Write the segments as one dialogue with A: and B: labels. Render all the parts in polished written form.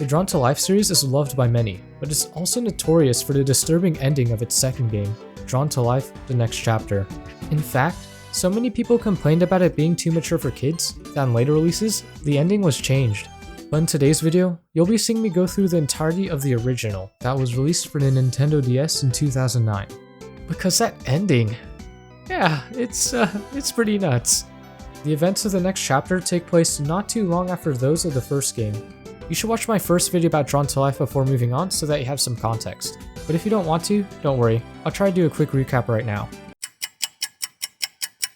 A: The Drawn to Life series is loved by many, but is also notorious for the disturbing ending of its second game, Drawn to Life: The Next Chapter. In fact, so many people complained about it being too mature for kids that in later releases, the ending was changed. But in today's video, you'll be seeing me go through the entirety of the original that was released for the Nintendo DS in 2009. Because that ending, yeah, it's pretty nuts. The events of the next chapter take place not too long after those of the first game. You should watch my first video about Drawn to Life before moving on so that you have some context. But if you don't want to, don't worry, I'll try to do a quick recap right now.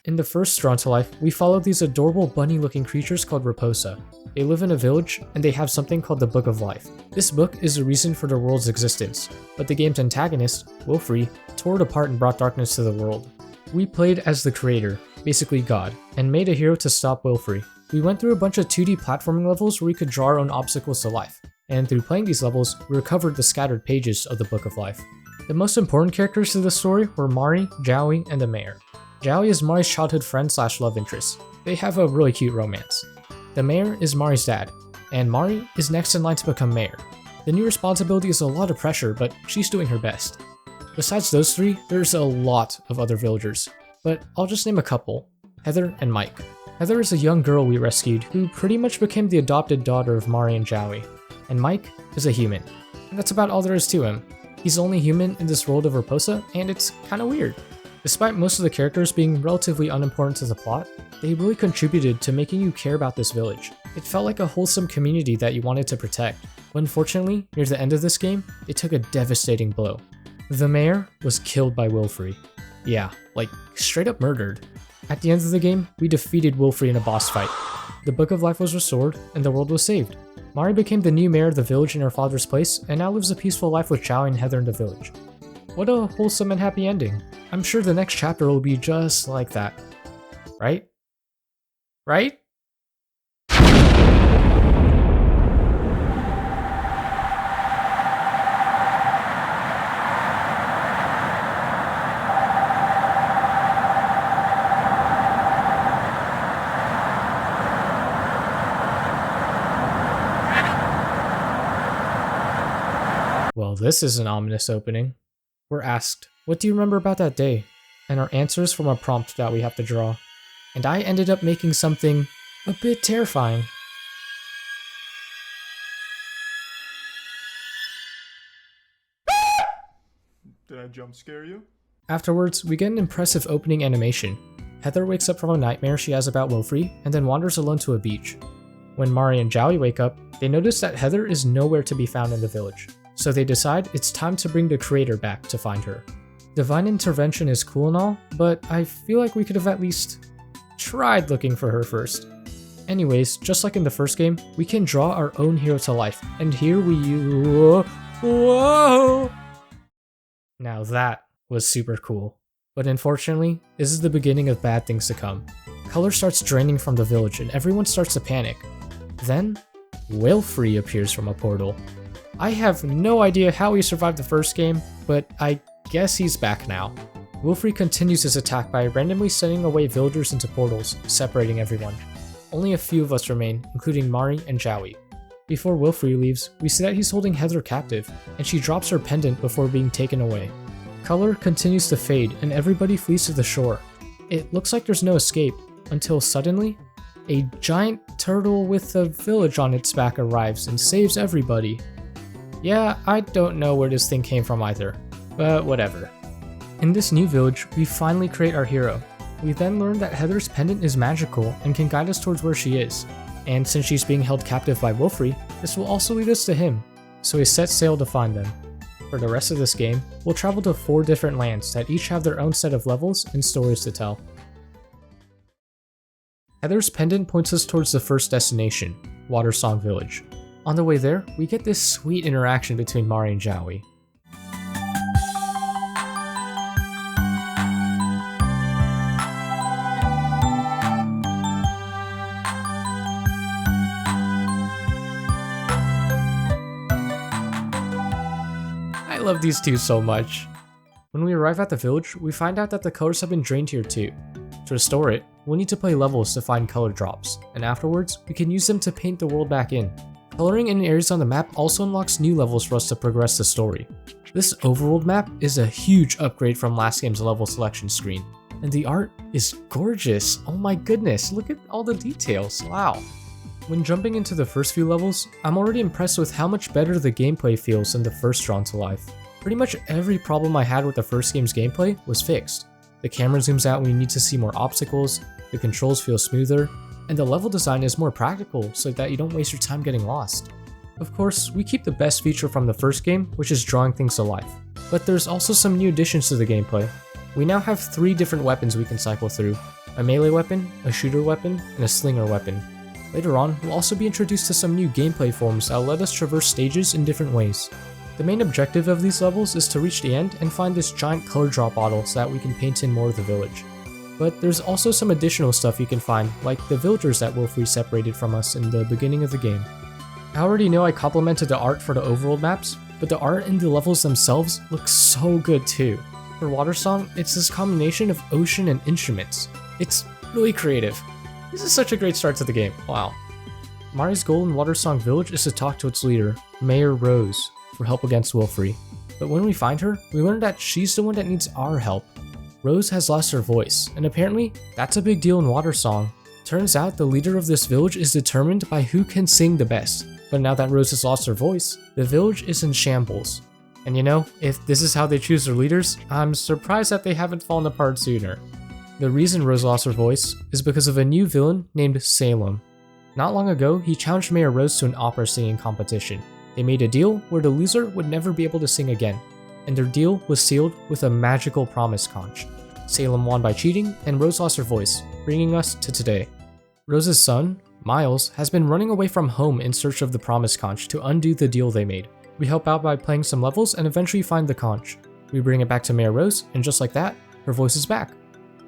A: In the first Drawn to Life, we follow these adorable bunny-looking creatures called Raposa. They live in a village, and they have something called the Book of Life. This book is the reason for the world's existence, but the game's antagonist, Wilfre, tore it apart and brought darkness to the world. We played as the creator, basically God, and made a hero to stop Wilfre. We went through a bunch of 2D platforming levels where we could draw our own obstacles to life, and through playing these levels, we recovered the scattered pages of the Book of Life. The most important characters to the story were Mari, Jowie, and the mayor. Jowie is Mari's childhood friend / love interest. They have a really cute romance. The mayor is Mari's dad, and Mari is next in line to become mayor. The new responsibility is a lot of pressure, but she's doing her best. Besides those three, there's a lot of other villagers, but I'll just name a couple: Heather and Mike. Heather is a young girl we rescued who pretty much became the adopted daughter of Mari and Jowie, and Mike is a human. And that's about all there is to him. He's only human in this world of Raposa, and it's kinda weird. Despite most of the characters being relatively unimportant to the plot, they really contributed to making you care about this village. It felt like a wholesome community that you wanted to protect, but unfortunately, near the end of this game, it took a devastating blow. The mayor was killed by Wilfre. Yeah, like straight up murdered. At the end of the game, we defeated Wilfre in a boss fight. The Book of Life was restored, and the world was saved. Mari became the new mayor of the village in her father's place, and now lives a peaceful life with Jowie and Heather in the village. What a wholesome and happy ending. I'm sure the next chapter will be just like that. Right? Right? Well, this is an ominous opening. We're asked, what do you remember about that day? And our answers from a prompt that we have to draw. And I ended up making something a bit terrifying.
B: Did I jump scare you?
A: Afterwards, we get an impressive opening animation. Heather wakes up from a nightmare she has about Wilfre and then wanders alone to a beach. When Mari and Jowie wake up, they notice that Heather is nowhere to be found in the village. So they decide it's time to bring the creator back to find her. Divine intervention is cool and all, but I feel like we could have at least tried looking for her first. Anyways, just like in the first game, we can draw our own hero to life, and here we whoa! Now that was super cool. But unfortunately, this is the beginning of bad things to come. Color starts draining from the village and everyone starts to panic. Then, Wilfre appears from a portal. I have no idea how he survived the first game, but I guess he's back now. Wilfre continues his attack by randomly sending away villagers into portals, separating everyone. Only a few of us remain, including Mari and Jowie. Before Wilfre leaves, we see that he's holding Heather captive, and she drops her pendant before being taken away. Color continues to fade, and everybody flees to the shore. It looks like there's no escape, until suddenly, a giant turtle with a village on its back arrives and saves everybody. Yeah, I don't know where this thing came from either, but whatever. In this new village, we finally create our hero. We then learn that Heather's pendant is magical and can guide us towards where she is. And since she's being held captive by Wilfre, this will also lead us to him, so we set sail to find them. For the rest of this game, we'll travel to 4 different lands that each have their own set of levels and stories to tell. Heather's pendant points us towards the first destination, Watersong Village. On the way there, we get this sweet interaction between Mari and Jowie. I love these two so much. When we arrive at the village, we find out that the colors have been drained here too. To restore it, we'll need to play levels to find color drops, and afterwards, we can use them to paint the world back in. Coloring in areas on the map also unlocks new levels for us to progress the story. This overworld map is a huge upgrade from last game's level selection screen, and the art is gorgeous. Oh my goodness, look at all the details, wow. When jumping into the first few levels, I'm already impressed with how much better the gameplay feels than the first Drawn to Life. Pretty much every problem I had with the first game's gameplay was fixed. The camera zooms out when you need to see more obstacles, the controls feel smoother, and the level design is more practical so that you don't waste your time getting lost. Of course, we keep the best feature from the first game, which is drawing things to life. But there's also some new additions to the gameplay. We now have 3 different weapons we can cycle through: a melee weapon, a shooter weapon, and a slinger weapon. Later on, we'll also be introduced to some new gameplay forms that let us traverse stages in different ways. The main objective of these levels is to reach the end and find this giant color drop bottle so that we can paint in more of the village. But there's also some additional stuff you can find, like the villagers that Wilfre separated from us in the beginning of the game. I already know I complimented the art for the overworld maps, but the art in the levels themselves looks so good too. For Watersong, it's this combination of ocean and instruments. It's really creative. This is such a great start to the game, wow. Mari's goal in Watersong Village is to talk to its leader, Mayor Rose, for help against Wilfre. But when we find her, we learn that she's the one that needs our help. Rose has lost her voice, and apparently, that's a big deal in Watersong. Turns out the leader of this village is determined by who can sing the best. But now that Rose has lost her voice, the village is in shambles. And you know, if this is how they choose their leaders, I'm surprised that they haven't fallen apart sooner. The reason Rose lost her voice is because of a new villain named Salem. Not long ago, he challenged Mayor Rose to an opera singing competition. They made a deal where the loser would never be able to sing again, and their deal was sealed with a magical promise conch. Salem won by cheating, and Rose lost her voice, bringing us to today. Rose's son, Miles, has been running away from home in search of the promise conch to undo the deal they made. We help out by playing some levels and eventually find the conch. We bring it back to Mayor Rose, and just like that, her voice is back.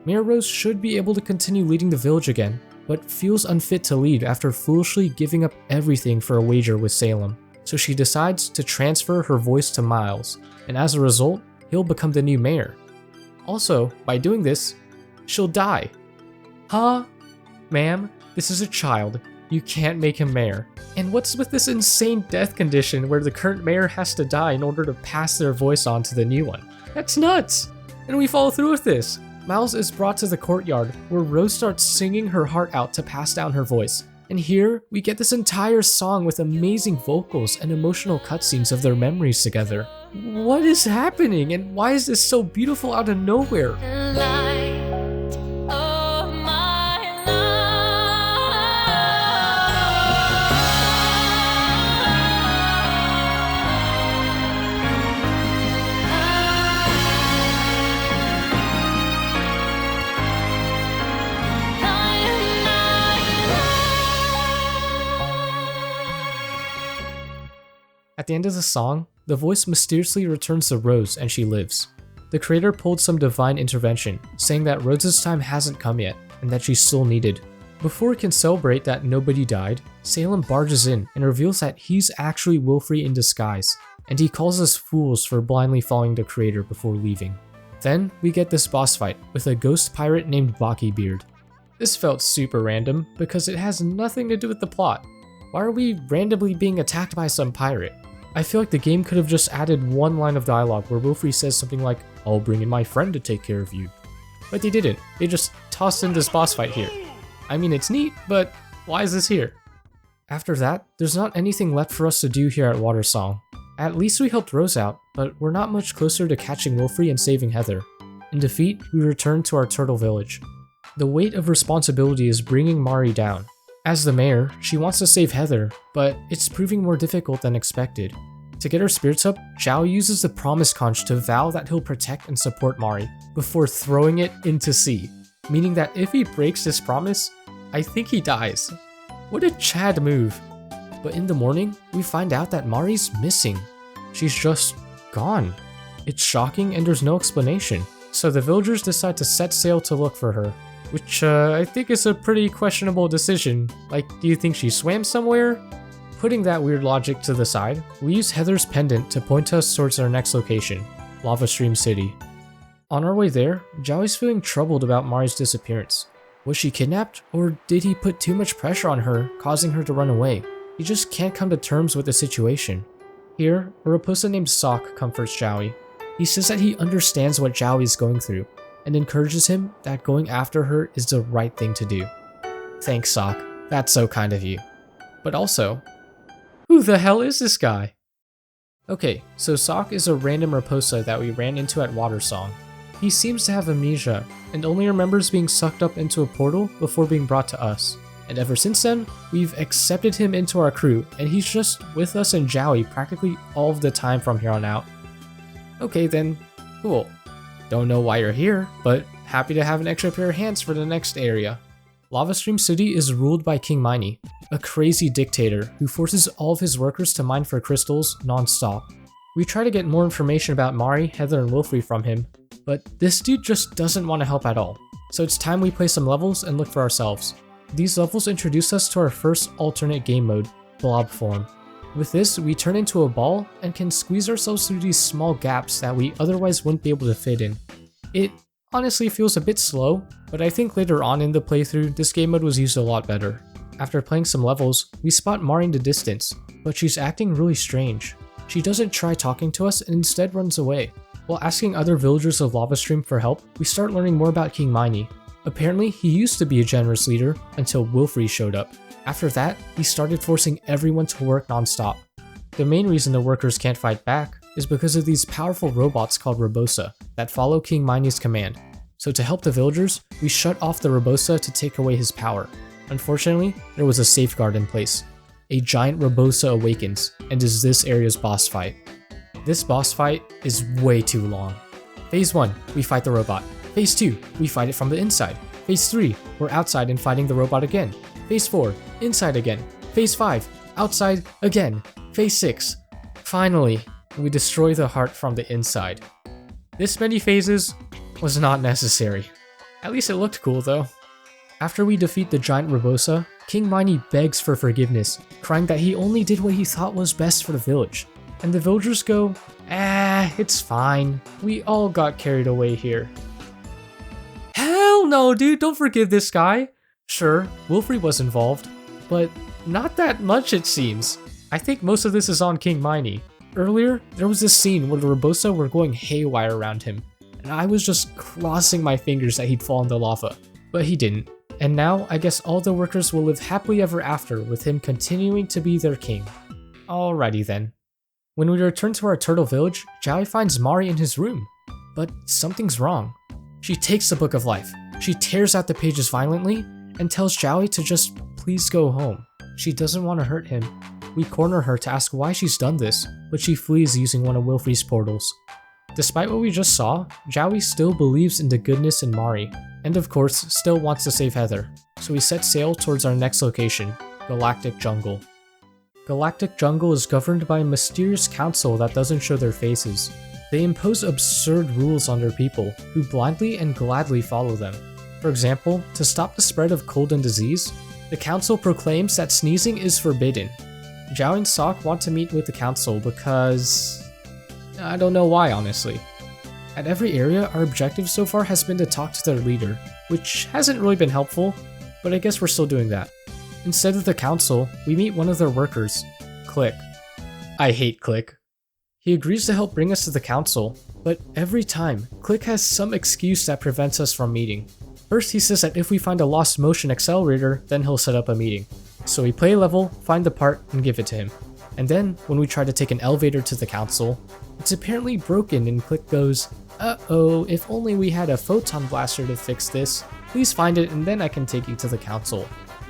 A: Mayor Rose should be able to continue leading the village again, but feels unfit to lead after foolishly giving up everything for a wager with Salem. So she decides to transfer her voice to Miles, and as a result, he'll become the new mayor. Also, by doing this, she'll die. Huh? Ma'am, this is a child. You can't make him mayor. And what's with this insane death condition where the current mayor has to die in order to pass their voice on to the new one? That's nuts! And we follow through with this. Miles is brought to the courtyard where Rose starts singing her heart out to pass down her voice. And here, we get this entire song with amazing vocals and emotional cutscenes of their memories together. What is happening, and why is this so beautiful out of nowhere? At the end of the song, the voice mysteriously returns to Rose and she lives. The creator pulled some divine intervention, saying that Rose's time hasn't come yet, and that she's still needed. Before we can celebrate that nobody died, Salem barges in and reveals that he's actually Wilfre in disguise, and he calls us fools for blindly following the creator before leaving. Then, we get this boss fight with a ghost pirate named Bockybeard. This felt super random, because it has nothing to do with the plot. Why are we randomly being attacked by some pirate? I feel like the game could have just added one line of dialogue where Wilfre says something like, "I'll bring in my friend to take care of you." But they didn't. They just tossed in this boss fight here. I mean, it's neat, but why is this here? After that, there's not anything left for us to do here at Watersong. At least we helped Rose out, but we're not much closer to catching Wilfre and saving Heather. In defeat, we return to our turtle village. The weight of responsibility is bringing Mari down. As the mayor, she wants to save Heather, but it's proving more difficult than expected. To get her spirits up, Zhao uses the promise conch to vow that he'll protect and support Mari, before throwing it into sea, meaning that if he breaks this promise, I think he dies. What a Chad move. But in the morning, we find out that Mari's missing. She's just gone. It's shocking and there's no explanation. So the villagers decide to set sail to look for her, which I think is a pretty questionable decision. Like, do you think she swam somewhere? Putting that weird logic to the side, we use Heather's pendant to point us towards our next location, Lavastream City. On our way there, Zhao is feeling troubled about Mari's disappearance. Was she kidnapped, or did he put too much pressure on her, causing her to run away? He just can't come to terms with the situation. Here, a Raposa named Sok comforts Jowie. He says that he understands what Jowie is going through, and encourages him that going after her is the right thing to do. Thanks, Sok. That's so kind of you. But also, who the hell is this guy? Okay, so Sok is a random Raposa that we ran into at Watersong. He seems to have amnesia, and only remembers being sucked up into a portal before being brought to us. And ever since then, we've accepted him into our crew, and he's just with us and Jowie practically all of the time from here on out. Okay then, cool. Don't know why you're here, but happy to have an extra pair of hands for the next area. Lavastream City is ruled by King Miney, a crazy dictator who forces all of his workers to mine for crystals non-stop. We try to get more information about Mari, Heather, and Wilfre from him, but this dude just doesn't want to help at all. So it's time we play some levels and look for ourselves. These levels introduce us to our first alternate game mode, blob form. With this, we turn into a ball and can squeeze ourselves through these small gaps that we otherwise wouldn't be able to fit in. It honestly feels a bit slow, but I think later on in the playthrough, this game mode was used a lot better. After playing some levels, we spot Mari in the distance, but she's acting really strange. She doesn't try talking to us and instead runs away. While asking other villagers of Lavastream for help, we start learning more about King Miney. Apparently, he used to be a generous leader until Wilfre showed up. After that, he started forcing everyone to work non-stop. The main reason the workers can't fight back is because of these powerful robots called Raposa that follow King Miney's command. So to help the villagers, we shut off the Raposa to take away his power. Unfortunately, there was a safeguard in place. A giant Raposa awakens and is this area's boss fight. This boss fight is way too long. Phase 1, we fight the robot. Phase 2, we fight it from the inside. Phase 3, we're outside and fighting the robot again. Phase 4, inside again. Phase 5, outside again. Phase 6, finally, we destroy the heart from the inside. This many phases was not necessary. At least it looked cool though. After we defeat the giant Raposa, King Miney begs for forgiveness, crying that he only did what he thought was best for the village. And the villagers go, it's fine. We all got carried away here. Hell no, dude, don't forgive this guy. Sure, Wilfre was involved, but not that much it seems. I think most of this is on King Miney. Earlier, there was this scene where the Raposa were going haywire around him, and I was just crossing my fingers that he'd fall in the lava, but he didn't. And now, I guess all the workers will live happily ever after with him continuing to be their king. Alrighty then. When we return to our turtle village, Jowie finds Mari in his room, but something's wrong. She takes the Book of Life, she tears out the pages violently, and tells Jowie to just please go home. She doesn't want to hurt him. We corner her to ask why she's done this, but she flees using one of Wilfre's portals. Despite what we just saw, Jowie still believes in the goodness in Mari, and of course, still wants to save Heather, so we set sail towards our next location, Galactic Jungle. Galactic Jungle is governed by a mysterious council that doesn't show their faces. They impose absurd rules on their people, who blindly and gladly follow them. For example, to stop the spread of cold and disease, the council proclaims that sneezing is forbidden. Jowie and Sok want to meet with the council because... I don't know why, honestly. At every area, our objective so far has been to talk to their leader, which hasn't really been helpful, but I guess we're still doing that. Instead of the council, we meet one of their workers, Click. I hate Click. He agrees to help bring us to the council, but every time, Click has some excuse that prevents us from meeting. First, he says that if we find a lost motion accelerator, then he'll set up a meeting. So we play a level, find the part, and give it to him. And then, when we try to take an elevator to the council, it's apparently broken and Click goes, "Uh-oh, if only we had a photon blaster to fix this. Please find it and then I can take you to the council."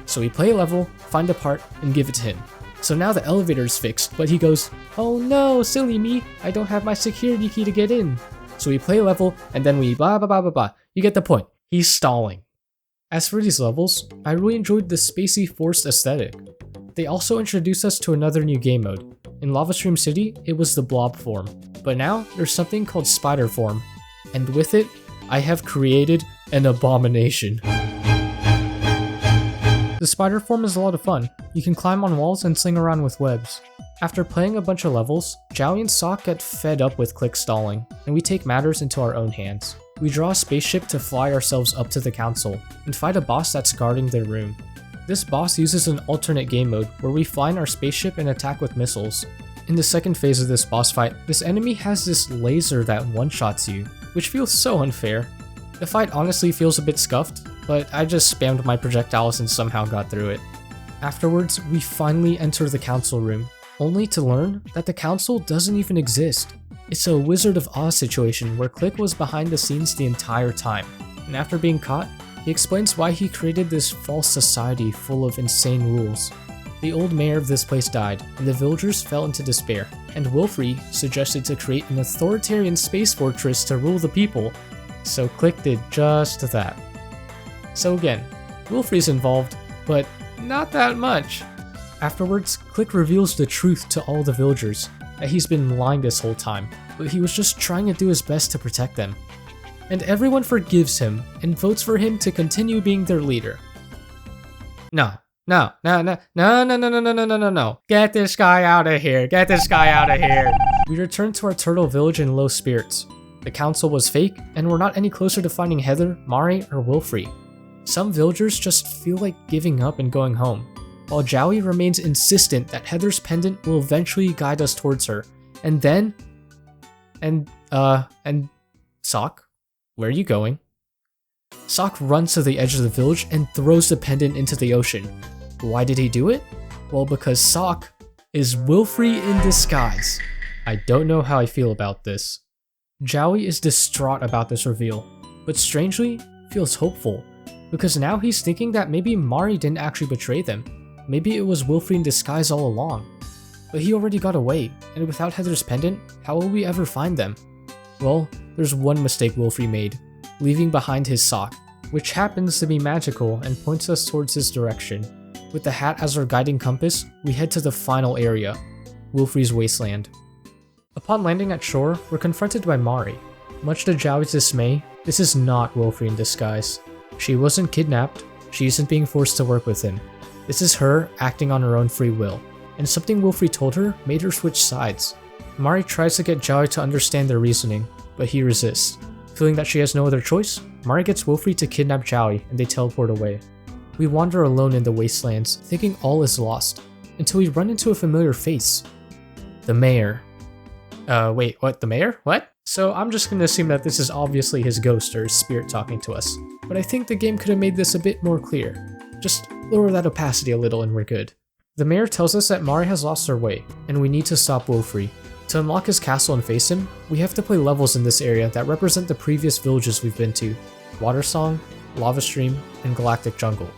A: So we play a level, find a part, and give it to him. So now the elevator is fixed, but he goes, "Oh no, silly me, I don't have my security key to get in." So we play a level, and then we blah blah blah blah blah. You get the point. He's stalling. As for these levels, I really enjoyed the spacey forced aesthetic. They also introduced us to another new game mode. In Lavastream City, it was the blob form, but now there's something called spider form, and with it, I have created an abomination. The spider form is a lot of fun. You can climb on walls and sling around with webs. After playing a bunch of levels, Jowie and Sok get fed up with Click stalling, and we take matters into our own hands. We draw a spaceship to fly ourselves up to the council, and fight a boss that's guarding their room. This boss uses an alternate game mode where we fly in our spaceship and attack with missiles. In the second phase of this boss fight, this enemy has this laser that one-shots you, which feels so unfair. The fight honestly feels a bit scuffed, but I just spammed my projectiles and somehow got through it. Afterwards, we finally enter the council room, only to learn that the council doesn't even exist. It's a Wizard of Oz situation where Click was behind the scenes the entire time, and after being caught, he explains why he created this false society full of insane rules. The old mayor of this place died, and the villagers fell into despair, and Wilfre suggested to create an authoritarian space fortress to rule the people, so Click did just that. So again, Wilfre's involved, but not that much. Afterwards, Click reveals the truth to all the villagers, that he's been lying this whole time, but he was just trying to do his best to protect them. And everyone forgives him and votes for him to continue being their leader. No. Get this guy out of here. Get this guy out of here. We return to our turtle village in low spirits. The council was fake, and we're not any closer to finding Heather, Mari, or Wilfre. Some villagers just feel like giving up and going home, while Jowie remains insistent that Heather's pendant will eventually guide us towards her. And then... And Sock? Where are you going? Sock runs to the edge of the village and throws the pendant into the ocean. Why did he do it? Well, because Sock is Wilfre in disguise. I don't know how I feel about this. Jowie is distraught about this reveal, but strangely feels hopeful, because now he's thinking that maybe Mari didn't actually betray them. Maybe it was Wilfre in disguise all along. But he already got away, and without Heather's pendant, how will we ever find them? Well, there's one mistake Wilfre made, leaving behind his sock, which happens to be magical and points us towards his direction. With the hat as our guiding compass, we head to the final area, Wilfre's Wasteland. Upon landing at shore, we're confronted by Mari. Much to Jowie's dismay, this is not Wilfre in disguise. She wasn't kidnapped, she isn't being forced to work with him. This is her acting on her own free will, and something Wilfre told her made her switch sides. Mari tries to get Jowie to understand their reasoning, but he resists. Feeling that she has no other choice, Mari gets Wilfre to kidnap Jowie and they teleport away. We wander alone in the wastelands, thinking all is lost, until we run into a familiar face. The mayor. Wait, what? The mayor? What? So I'm just gonna assume that this is obviously his ghost or his spirit talking to us, but I think the game could have made this a bit more clear. Just lower that opacity a little and we're good. The mayor tells us that Mari has lost her way, and we need to stop Wilfre. To unlock his castle and face him, we have to play levels in this area that represent the previous villages we've been to, Watersong, Lavastream, and Galactic Jungle.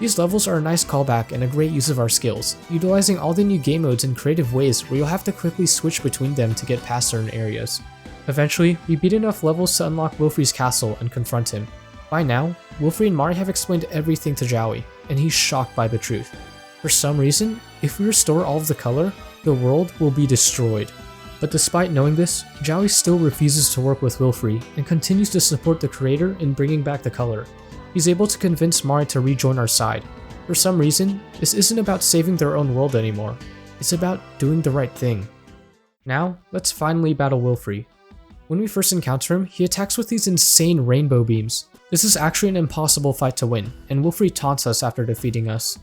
A: These levels are a nice callback and a great use of our skills, utilizing all the new game modes in creative ways where you'll have to quickly switch between them to get past certain areas. Eventually, we beat enough levels to unlock Wilfre's castle and confront him. By now, Wilfre and Mari have explained everything to Jowie, and he's shocked by the truth. For some reason, if we restore all of the color, the world will be destroyed. But despite knowing this, Jowie still refuses to work with Wilfre and continues to support the creator in bringing back the color. He's able to convince Mari to rejoin our side. For some reason, this isn't about saving their own world anymore. It's about doing the right thing. Now, let's finally battle Wilfre. When we first encounter him, he attacks with these insane rainbow beams. This is actually an impossible fight to win, and Wilfre taunts us after defeating us.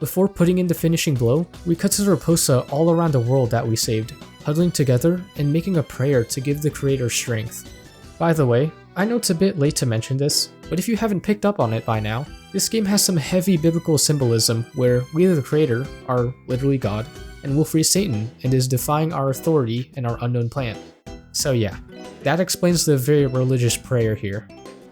A: Before putting in the finishing blow, we cut to the Raposa all around the world that we saved, huddling together and making a prayer to give the creator strength. By the way, I know it's a bit late to mention this, but if you haven't picked up on it by now, this game has some heavy biblical symbolism where we the creator are literally God, and Wilfre is Satan and is defying our authority and our unknown plan. So yeah, that explains the very religious prayer here.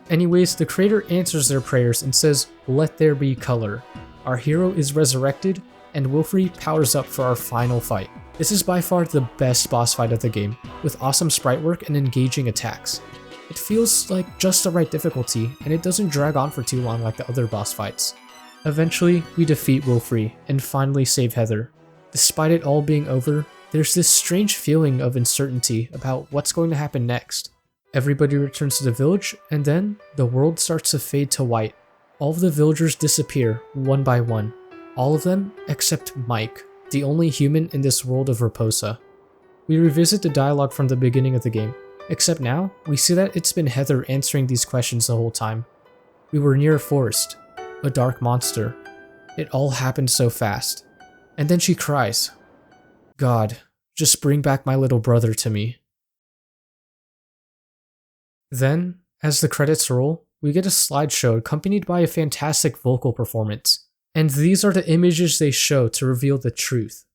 A: Anyways, the creator answers their prayers and says, "Let there be color." Our hero is resurrected, and Wilfre powers up for our final fight. This is by far the best boss fight of the game, with awesome sprite work and engaging attacks. It feels like just the right difficulty, and it doesn't drag on for too long like the other boss fights. Eventually, we defeat Wilfre and finally save Heather. Despite it all being over, there's this strange feeling of uncertainty about what's going to happen next. Everybody returns to the village, and then the world starts to fade to white. All of the villagers disappear one by one. All of them except Mike, the only human in this world of Raposa. We revisit the dialogue from the beginning of the game, except now we see that it's been Heather answering these questions the whole time. We were near a forest, a dark monster. It all happened so fast. And then she cries. God, just bring back my little brother to me. Then, as the credits roll, we get a slideshow accompanied by a fantastic vocal performance. And these are the images they show to reveal the truth.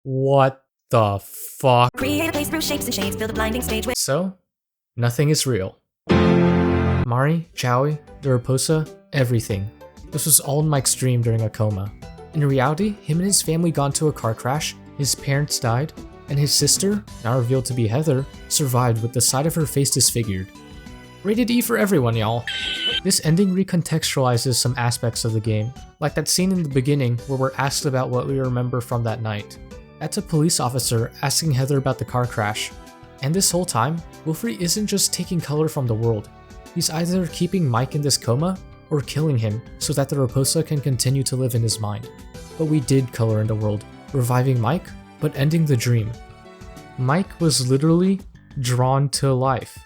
A: What the fuck?
C: Create a place through shapes and shades, build a blinding stage with.
A: So, nothing is real. Mari, Joey, the Raposa, everything. This was all in Mike's dream during a coma. In reality, him and his family got into a car crash, his parents died, and his sister, now revealed to be Heather, survived with the side of her face disfigured. Rated E for everyone, y'all. This ending recontextualizes some aspects of the game, like that scene in the beginning where we're asked about what we remember from that night. That's a police officer asking Heather about the car crash. And this whole time, Wilfre isn't just taking color from the world. He's either keeping Mike in this coma, or killing him so that the Raposa can continue to live in his mind. But we did color in the world, reviving Mike, but ending the dream. Mike was literally drawn to life.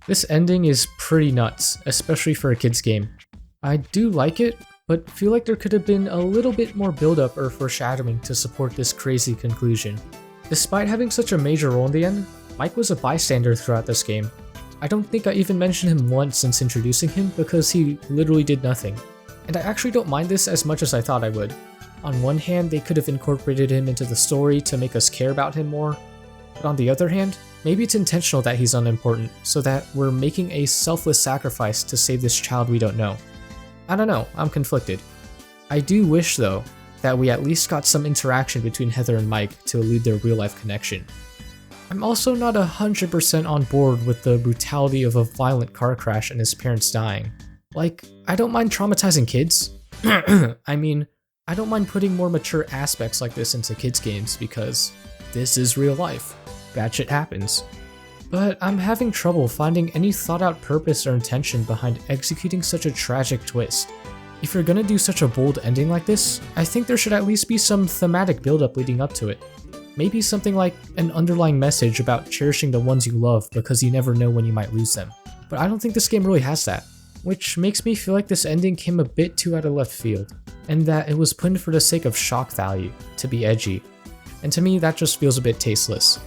A: This ending is pretty nuts, especially for a kid's game. I do like it, but feel like there could have been a little bit more build-up or foreshadowing to support this crazy conclusion. Despite having such a major role in the end, Mike was a bystander throughout this game. I don't think I even mentioned him once since introducing him because he literally did nothing. And I actually don't mind this as much as I thought I would. On one hand, they could have incorporated him into the story to make us care about him more, but on the other hand, maybe it's intentional that he's unimportant so that we're making a selfless sacrifice to save this child we don't know. I don't know, I'm conflicted. I do wish though, that we at least got some interaction between Heather and Mike to elude their real life connection. I'm also not 100% on board with the brutality of a violent car crash and his parents dying. Like, I don't mind traumatizing kids. I mean, I don't mind putting more mature aspects like this into kids' games because this is real life. Bad shit happens. But I'm having trouble finding any thought out purpose or intention behind executing such a tragic twist. If you're gonna do such a bold ending like this, I think there should at least be some thematic build-up leading up to it. Maybe something like an underlying message about cherishing the ones you love because you never know when you might lose them. But I don't think this game really has that, which makes me feel like this ending came a bit too out of left field, and that it was put in for the sake of shock value, to be edgy. And to me, that just feels a bit tasteless.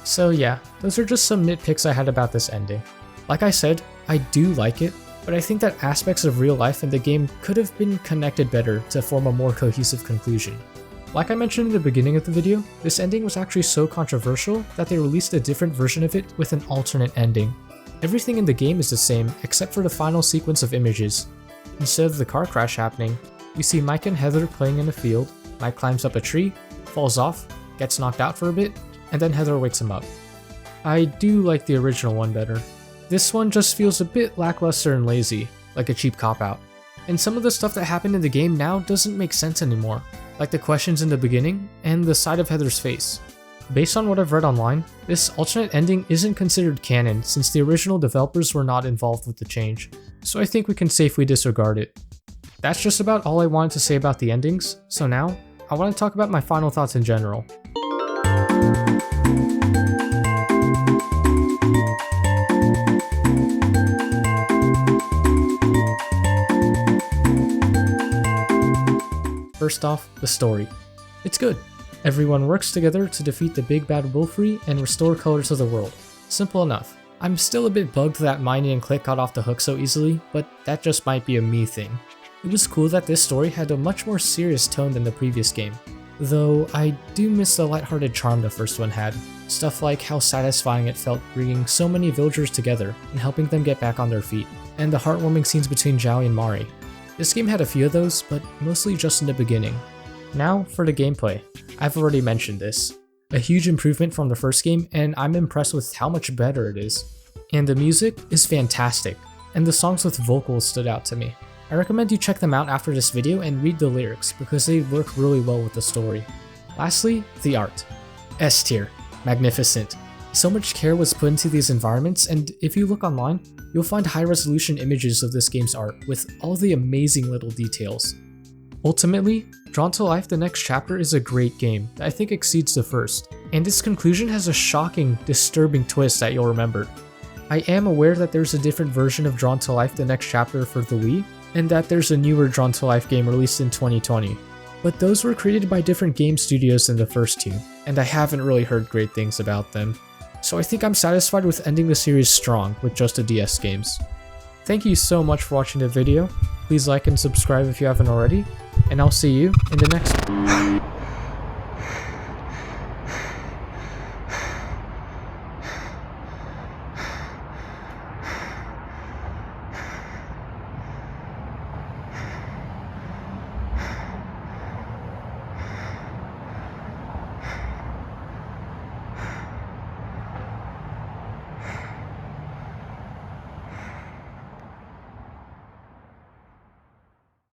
A: So yeah, those are just some nitpicks I had about this ending. Like I said, I do like it, but I think that aspects of real life in the game could have been connected better to form a more cohesive conclusion. Like I mentioned in the beginning of the video, this ending was actually so controversial that they released a different version of it with an alternate ending. Everything in the game is the same except for the final sequence of images. Instead of the car crash happening, we see Mike and Heather playing in a field, Mike climbs up a tree, falls off, gets knocked out for a bit, and then Heather wakes him up. I do like the original one better. This one just feels a bit lackluster and lazy, like a cheap cop-out. And some of the stuff that happened in the game now doesn't make sense anymore, like the questions in the beginning and the side of Heather's face. Based on what I've read online, this alternate ending isn't considered canon since the original developers were not involved with the change, so I think we can safely disregard it. That's just about all I wanted to say about the endings, so now, I want to talk about my final thoughts in general. First off, the story. It's good. Everyone works together to defeat the big bad Wilfre and restore color to the world. Simple enough. I'm still a bit bugged that Miney and Click got off the hook so easily, but that just might be a me thing. It was cool that this story had a much more serious tone than the previous game, though I do miss the lighthearted charm the first one had. Stuff like how satisfying it felt bringing so many villagers together and helping them get back on their feet, and the heartwarming scenes between Joey and Mari. This game had a few of those, but mostly just in the beginning. Now for the gameplay. I've already mentioned this. A huge improvement from the first game, and I'm impressed with how much better it is. And the music is fantastic, and the songs with vocals stood out to me. I recommend you check them out after this video and read the lyrics because they work really well with the story. Lastly, the art. S tier. Magnificent. So much care was put into these environments, and if you look online, you'll find high-resolution images of this game's art with all the amazing little details. Ultimately, Drawn to Life: The Next Chapter is a great game that I think exceeds the first, and its conclusion has a shocking, disturbing twist that you'll remember. I am aware that there's a different version of Drawn to Life: The Next Chapter for the Wii, and that there's a newer Drawn to Life game released in 2020. But those were created by different game studios than the first two, and I haven't really heard great things about them. So I think I'm satisfied with ending the series strong with just the DS games. Thank you so much for watching the video. Please like and subscribe if you haven't already, and I'll see you in the next one.